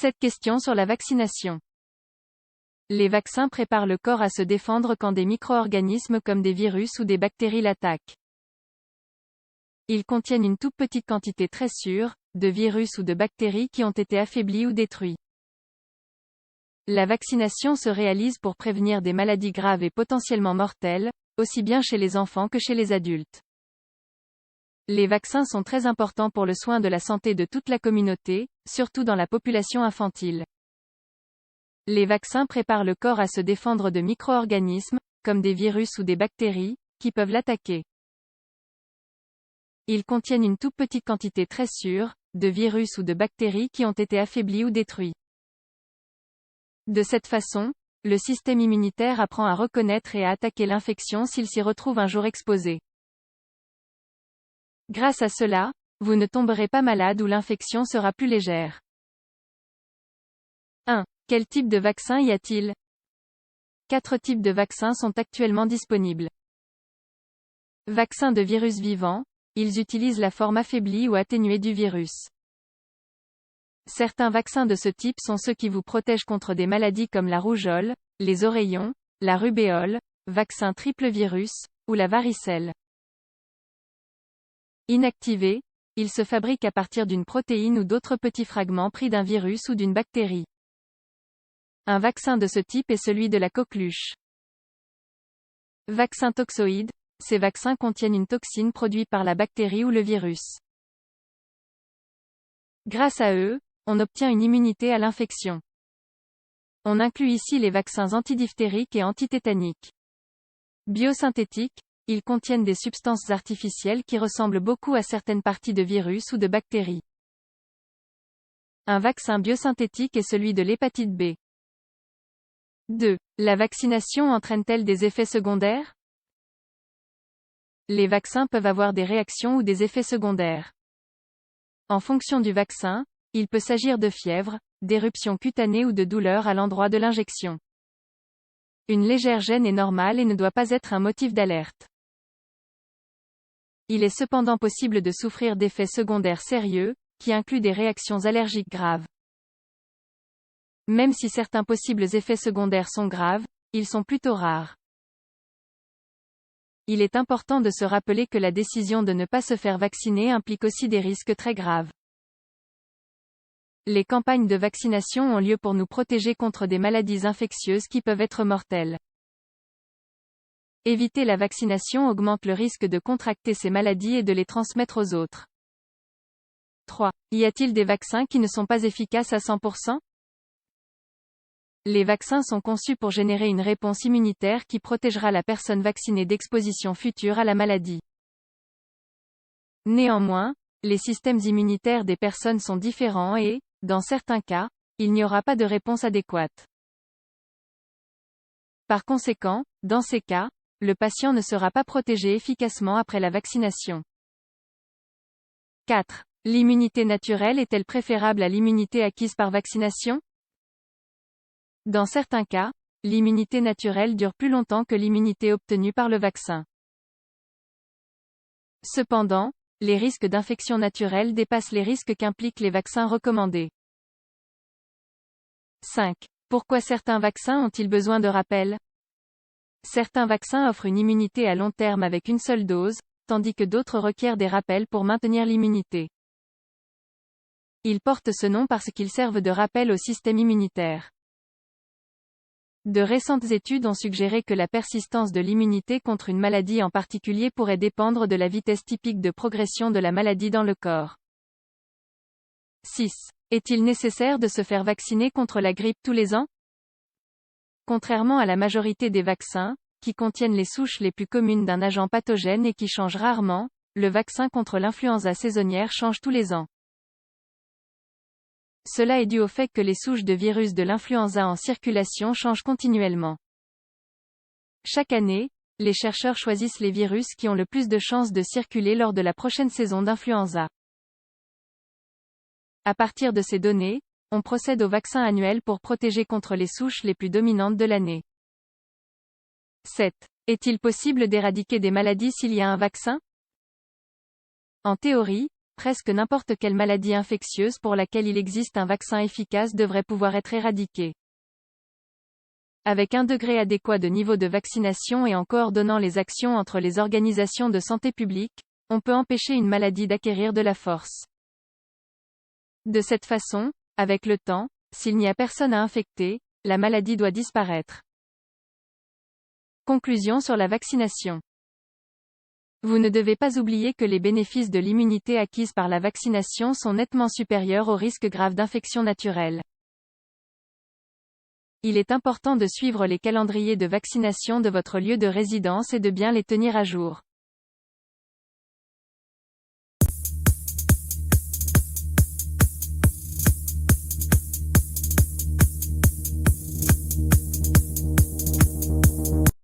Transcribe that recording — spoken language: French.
Cette question sur la vaccination. Les vaccins préparent le corps à se défendre quand des micro-organismes comme des virus ou des bactéries l'attaquent. Ils contiennent une toute petite quantité très sûre, de virus ou de bactéries qui ont été affaiblis ou détruits. La vaccination se réalise pour prévenir des maladies graves et potentiellement mortelles, aussi bien chez les enfants que chez les adultes. Les vaccins sont très importants pour le soin de la santé de toute la communauté, surtout dans la population infantile. Les vaccins préparent le corps à se défendre de micro-organismes, comme des virus ou des bactéries, qui peuvent l'attaquer. Ils contiennent une toute petite quantité très sûre, de virus ou de bactéries qui ont été affaiblis ou détruits. De cette façon, le système immunitaire apprend à reconnaître et à attaquer l'infection s'il s'y retrouve un jour exposé. Grâce à cela, vous ne tomberez pas malade ou l'infection sera plus légère. 1. Quel type de vaccin y a-t-il? 4 types de vaccins sont actuellement disponibles. Vaccins de virus vivants, ils utilisent la forme affaiblie ou atténuée du virus. Certains vaccins de ce type sont ceux qui vous protègent contre des maladies comme la rougeole, les oreillons, la rubéole, vaccin triple virus, ou la varicelle. Inactivés, ils se fabriquent à partir d'une protéine ou d'autres petits fragments pris d'un virus ou d'une bactérie. Un vaccin de ce type est celui de la coqueluche. Vaccins toxoïdes, ces vaccins contiennent une toxine produite par la bactérie ou le virus. Grâce à eux, on obtient une immunité à l'infection. On inclut ici les vaccins antidiphtériques et antitétaniques. Biosynthétiques, ils contiennent des substances artificielles qui ressemblent beaucoup à certaines parties de virus ou de bactéries. Un vaccin biosynthétique est celui de l'hépatite B. 2. La vaccination entraîne-t-elle des effets secondaires? Les vaccins peuvent avoir des réactions ou des effets secondaires. En fonction du vaccin, il peut s'agir de fièvre, d'éruptions cutanées ou de douleurs à l'endroit de l'injection. Une légère gêne est normale et ne doit pas être un motif d'alerte. Il est cependant possible de souffrir d'effets secondaires sérieux, qui incluent des réactions allergiques graves. Même si certains possibles effets secondaires sont graves, ils sont plutôt rares. Il est important de se rappeler que la décision de ne pas se faire vacciner implique aussi des risques très graves. Les campagnes de vaccination ont lieu pour nous protéger contre des maladies infectieuses qui peuvent être mortelles. Éviter la vaccination augmente le risque de contracter ces maladies et de les transmettre aux autres. 3. Y a-t-il des vaccins qui ne sont pas efficaces à 100%? Les vaccins sont conçus pour générer une réponse immunitaire qui protégera la personne vaccinée d'exposition future à la maladie. Néanmoins, les systèmes immunitaires des personnes sont différents et, dans certains cas, il n'y aura pas de réponse adéquate. Par conséquent, dans ces cas, le patient ne sera pas protégé efficacement après la vaccination. 4. L'immunité naturelle est-elle préférable à l'immunité acquise par vaccination? Dans certains cas, l'immunité naturelle dure plus longtemps que l'immunité obtenue par le vaccin. Cependant, les risques d'infection naturelle dépassent les risques qu'impliquent les vaccins recommandés. 5. Pourquoi certains vaccins ont-ils besoin de rappel? Certains vaccins offrent une immunité à long terme avec une seule dose, tandis que d'autres requièrent des rappels pour maintenir l'immunité. Ils portent ce nom parce qu'ils servent de rappel au système immunitaire. De récentes études ont suggéré que la persistance de l'immunité contre une maladie en particulier pourrait dépendre de la vitesse typique de progression de la maladie dans le corps. 6. Est-il nécessaire de se faire vacciner contre la grippe tous les ans? Contrairement à la majorité des vaccins, qui contiennent les souches les plus communes d'un agent pathogène et qui changent rarement, le vaccin contre l'influenza saisonnière change tous les ans. Cela est dû au fait que les souches de virus de l'influenza en circulation changent continuellement. Chaque année, les chercheurs choisissent les virus qui ont le plus de chances de circuler lors de la prochaine saison d'influenza. À partir de ces données, on procède au vaccin annuel pour protéger contre les souches les plus dominantes de l'année. 7. Est-il possible d'éradiquer des maladies s'il y a un vaccin? En théorie, presque n'importe quelle maladie infectieuse pour laquelle il existe un vaccin efficace devrait pouvoir être éradiquée. Avec un degré adéquat de niveau de vaccination et en coordonnant les actions entre les organisations de santé publique, on peut empêcher une maladie d'acquérir de la force. De cette façon, avec le temps, s'il n'y a personne à infecter, la maladie doit disparaître. Conclusion sur la vaccination. Vous ne devez pas oublier que les bénéfices de l'immunité acquise par la vaccination sont nettement supérieurs aux risques graves d'infection naturelle. Il est important de suivre les calendriers de vaccination de votre lieu de résidence et de bien les tenir à jour.